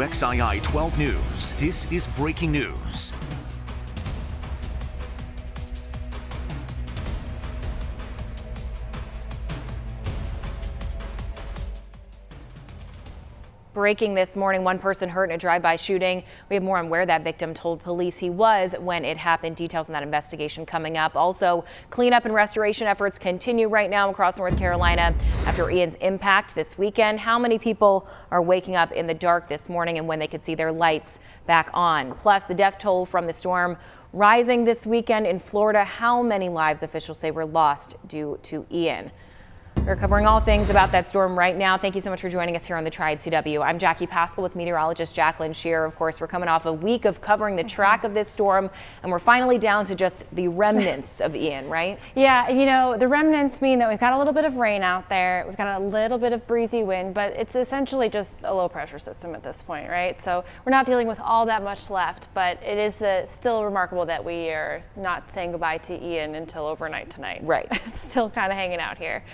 WXII 12 News. This is breaking news. Breaking this morning, one person hurt in a drive-by shooting. We have more on where that victim told police he was when it happened. Details on that investigation coming up. Also, cleanup and restoration efforts continue right now across North Carolina after Ian's impact this weekend. How many people are waking up in the dark this morning and when they could see their lights back on? Plus, the death toll from the storm rising this weekend in Florida. How many lives officials say were lost due to Ian? We're covering all things about that storm right now. Thank you so much for joining us here on the Triad CW. I'm Jackie Pascal with meteorologist Jacqueline Shear. Of course, we're coming off a week of covering the track of this storm, and we're finally down to just the remnants of Ian, right? Yeah, you know, the remnants mean that we've got a little bit of rain out there. We've got a little bit of breezy wind, but it's essentially just a low pressure system at this point, right? So we're not dealing with all that much left, but it is still remarkable that we are not saying goodbye to Ian until overnight tonight. Right. It's still kind of hanging out here.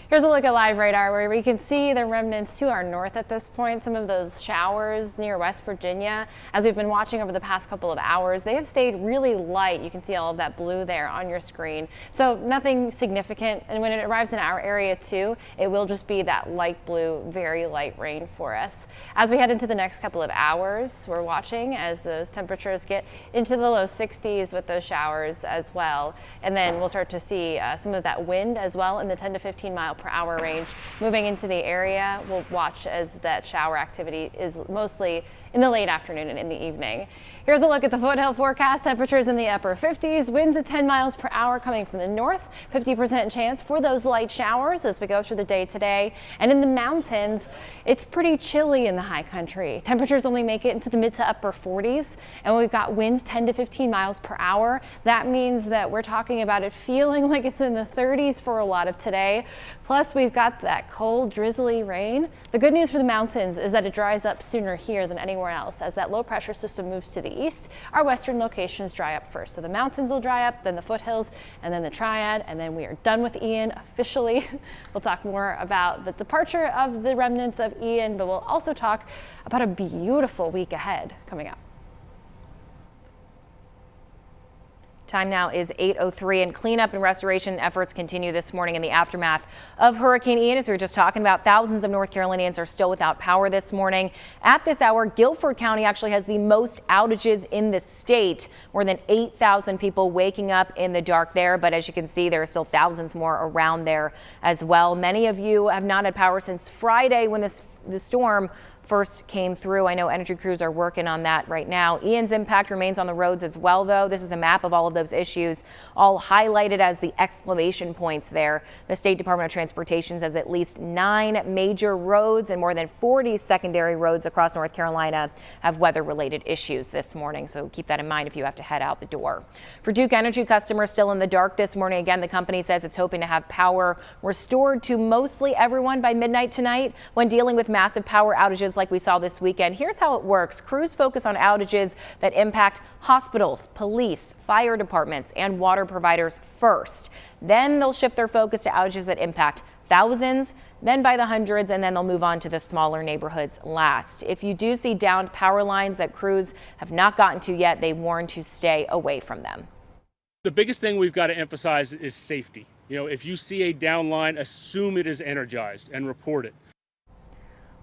Here's a look at live radar where we can see the remnants to our north at this point. Some of those showers near West Virginia, as we've been watching over the past couple of hours, they have stayed really light. You can see all of that blue there on your screen. So nothing significant. And when it arrives in our area too, it will just be that light blue, very light rain for us. As we head into the next couple of hours, we're watching as those temperatures get into the low 60s with those showers as well. And then we'll start to see some of that wind as well in the 10 to 15 mile per hour range moving into the area. We'll watch as that shower activity is mostly in the late afternoon and in the evening. Here's a look at the foothill forecast. Temperatures in the upper 50s, winds at 10 miles per hour coming from the north. 50% chance for those light showers as we go through the day today. And in the mountains, it's pretty chilly in the high country. Temperatures only make it into the mid to upper 40s, and we've got winds 10 to 15 miles per hour. That means that we're talking about it feeling like it's in the 30s for a lot of today. Plus, we've got that cold, drizzly rain. The good news for the mountains is that it dries up sooner here than anywhere else. As that low pressure system moves to the east, our western locations dry up first. So the mountains will dry up, then the foothills, and then the Triad, and then we are done with Ian officially. We'll talk more about the departure of the remnants of Ian, but we'll also talk about a beautiful week ahead coming up. Time now is 8:03, and cleanup and restoration efforts continue this morning in the aftermath of Hurricane Ian. As we were just talking about, thousands of North Carolinians are still without power this morning. At this hour, Guilford County actually has the most outages in the state, more than 8,000 people waking up in the dark there. But as you can see, there are still thousands more around there as well. Many of you have not had power since Friday when the storm first came through. I know energy crews are working on that right now. Ian's impact remains on the roads as well, though. This is a map of all of those issues, all highlighted as the exclamation points there. The State Department of Transportation says at least 9 major roads and more than 40 secondary roads across North Carolina have weather-related issues this morning. So keep that in mind if you have to head out the door. For Duke Energy customers still in the dark this morning, again, the company says it's hoping to have power restored to mostly everyone by midnight tonight. When dealing with massive power outages like we saw this weekend, here's how it works. Crews focus on outages that impact hospitals, police, fire departments, and water providers first. Then they'll shift their focus to outages that impact thousands, then by the hundreds, and then they'll move on to the smaller neighborhoods last. If you do see downed power lines that crews have not gotten to yet, they warn to stay away from them. The biggest thing we've got to emphasize is safety. You know, if you see a down line, assume it is energized and report it.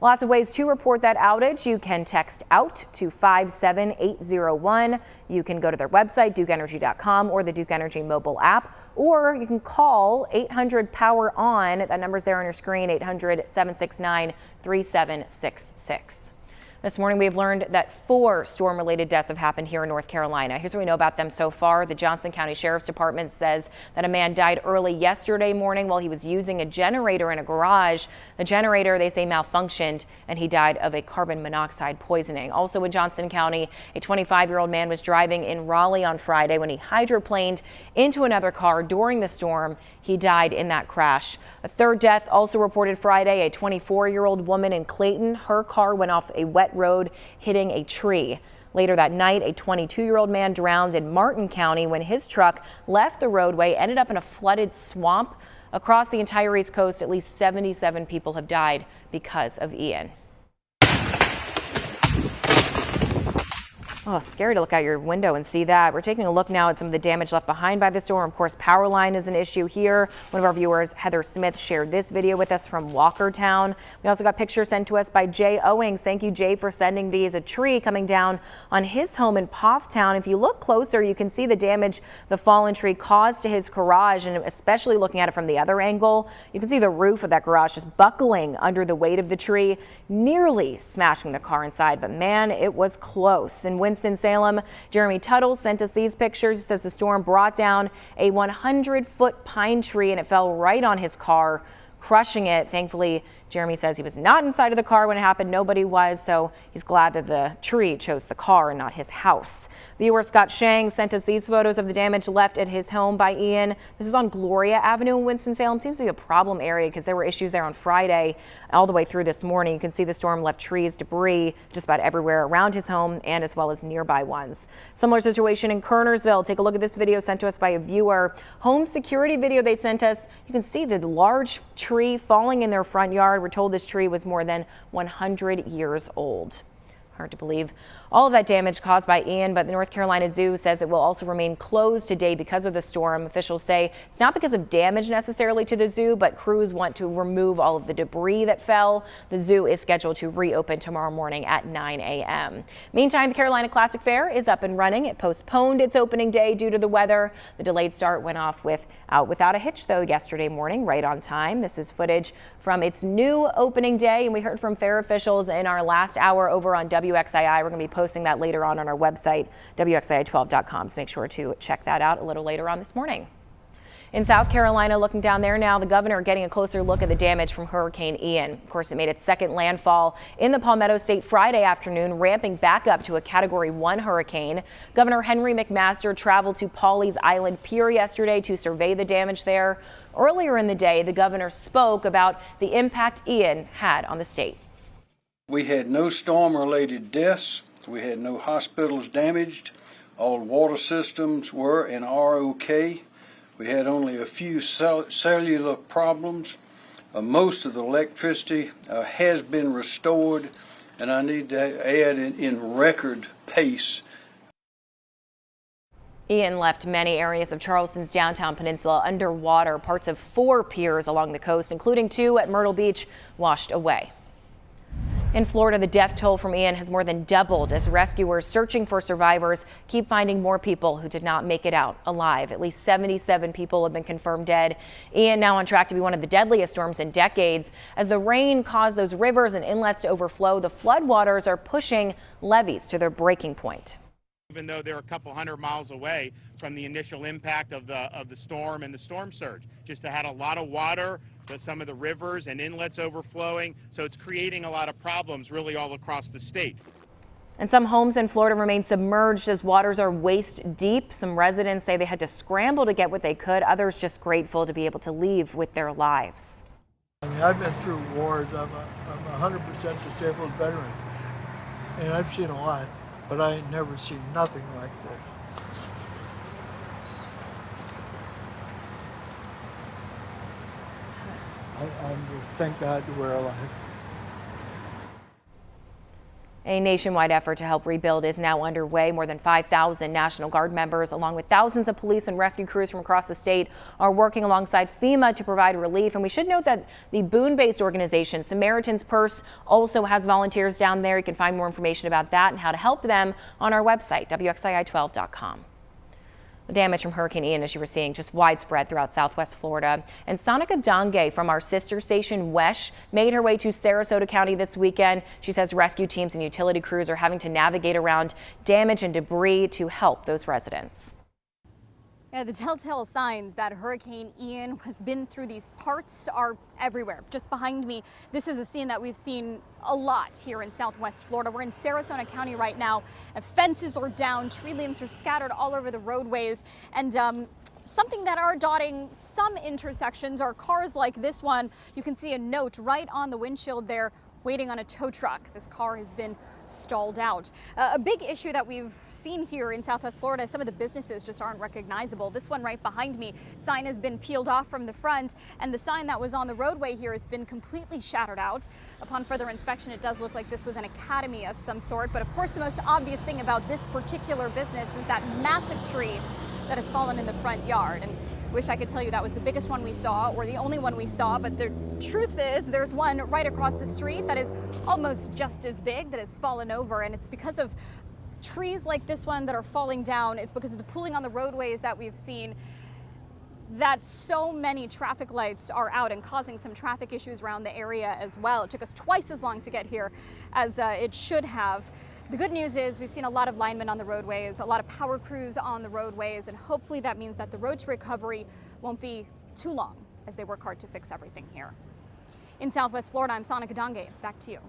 Lots of ways to report that outage. You can text OUT to 57801. You can go to their website, dukeenergy.com, or the Duke Energy mobile app, or you can call 800-POWER-ON. That number's there on your screen, 800-769-3766. This morning, we have learned that 4 storm-related deaths have happened here in North Carolina. Here's what we know about them so far. The Johnson County Sheriff's Department says that a man died early yesterday morning while he was using a generator in a garage. The generator, they say, malfunctioned, and he died of a carbon monoxide poisoning. Also in Johnson County, a 25-year-old man was driving in Raleigh on Friday when he hydroplaned into another car during the storm. He died in that crash. A third death also reported Friday, a 24-year-old woman in Clayton. Her car went off a wet road, hitting a tree. Later that night, a 22-year-old man drowned in Martin County when his truck left the roadway, ended up in a flooded swamp. Across the entire East Coast, at least 77 people have died because of Ian. Oh, scary to look out your window and see that. We're taking a look now at some of the damage left behind by the storm. Of course, power line is an issue here. One of our viewers, Heather Smith, shared this video with us from Walkertown. We also got pictures sent to us by Jay Owings. Thank you, Jay, for sending these. A tree coming down on his home in Pofftown. If you look closer, you can see the damage the fallen tree caused to his garage, and especially looking at it from the other angle, you can see the roof of that garage just buckling under the weight of the tree, nearly smashing the car inside. But man, it was close. And Winston-Salem, Jeremy Tuttle sent us these pictures. He says the storm brought down a 100-foot pine tree and it fell right on his car, crushing it. Thankfully, Jeremy says he was not inside of the car when it happened. Nobody was, so he's glad that the tree chose the car and not his house. Viewer Scott Shang sent us these photos of the damage left at his home by Ian. This is on Gloria Avenue in Winston-Salem. Seems to be a problem area because there were issues there on Friday all the way through this morning. You can see the storm left trees, debris just about everywhere around his home and as well as nearby ones. Similar situation in Kernersville. Take a look at this video sent to us by a viewer. Home security video they sent us. You can see the large tree falling in their front yard. We're told this tree was more than 100 years old. Hard to believe all of that damage caused by Ian, but the North Carolina Zoo says it will also remain closed today because of the storm. Officials say it's not because of damage necessarily to the zoo, but crews want to remove all of the debris that fell. The zoo is scheduled to reopen tomorrow morning at 9 a.m. Meantime, the Carolina Classic Fair is up and running. It postponed its opening day due to the weather. The delayed start went off without a hitch, though, yesterday morning, right on time. This is footage from its new opening day, and we heard from fair officials in our last hour over on WXII. We're going to be posting that later on our website, WXII12.com. So make sure to check that out a little later on this morning. In South Carolina, looking down there now, the governor getting a closer look at the damage from Hurricane Ian. Of course, it made its second landfall in the Palmetto State Friday afternoon, ramping back up to a Category 1 hurricane. Governor Henry McMaster traveled to Pawleys Island Pier yesterday to survey the damage there. Earlier in the day, the governor spoke about the impact Ian had on the state. We had no storm-related deaths. We had no hospitals damaged. All water systems were and are okay. We had only a few cellular problems. Most of the electricity has been restored, and I need to add in record pace. Ian left many areas of Charleston's downtown peninsula underwater. Parts of 4 piers along the coast, including 2 at Myrtle Beach, washed away. In Florida, the death toll from Ian has more than doubled as rescuers searching for survivors keep finding more people who did not make it out alive. At least 77 people have been confirmed dead. Ian now on track to be one of the deadliest storms in decades. As the rain caused those rivers and inlets to overflow, the floodwaters are pushing levees to their breaking point. Even though they're a couple hundred miles away from the initial impact of the storm and the storm surge, just had a lot of water, some of the rivers and inlets overflowing, so it's creating a lot of problems really all across the state. And some homes in Florida remain submerged as waters are waist deep. Some residents say they had to scramble to get what they could. Others just grateful to be able to leave with their lives. I mean, I've been through wars. I'm a 100% disabled veteran, and I've seen a lot, but I ain't never seen nothing like this. I'm just thank God we're alive. A nationwide effort to help rebuild is now underway. More than 5,000 National Guard members, along with thousands of police and rescue crews from across the state, are working alongside FEMA to provide relief. And we should note that the Boone-based organization Samaritan's Purse also has volunteers down there. You can find more information about that and how to help them on our website, WXII12.com. The damage from Hurricane Ian, as you were seeing, just widespread throughout southwest Florida. And Sonica Dange from our sister station, WESH, made her way to Sarasota County this weekend. She says rescue teams and utility crews are having to navigate around damage and debris to help those residents. Yeah, the telltale signs that Hurricane Ian has been through these parts are everywhere. Just behind me, this is a scene that we've seen a lot here in southwest Florida. We're in Sarasota County right now. Fences are down, tree limbs are scattered all over the roadways, and something that are dotting some intersections are cars like this one. You can see a note right on the windshield there. waiting on a tow truck. This car has been stalled out. A big issue that we've seen here in Southwest Florida, some of the businesses just aren't recognizable. This one right behind me, sign has been peeled off from the front, and the sign that was on the roadway here has been completely shattered out. Upon further inspection, it does look like this was an academy of some sort, but of course the most obvious thing about this particular business is that massive tree that has fallen in the front yard. And wish I could tell you that was the biggest one we saw or the only one we saw, but the truth is there's one right across the street that is almost just as big that has fallen over, and it's because of trees like this one that are falling down. It's because of the pooling on the roadways that we've seen, that so many traffic lights are out and causing some traffic issues around the area as well. It took us twice as long to get here as it should have. The good news is we've seen a lot of linemen on the roadways, a lot of power crews on the roadways, and hopefully that means that the road to recovery won't be too long as they work hard to fix everything here. In Southwest Florida, I'm Sana Kadange. Back to you.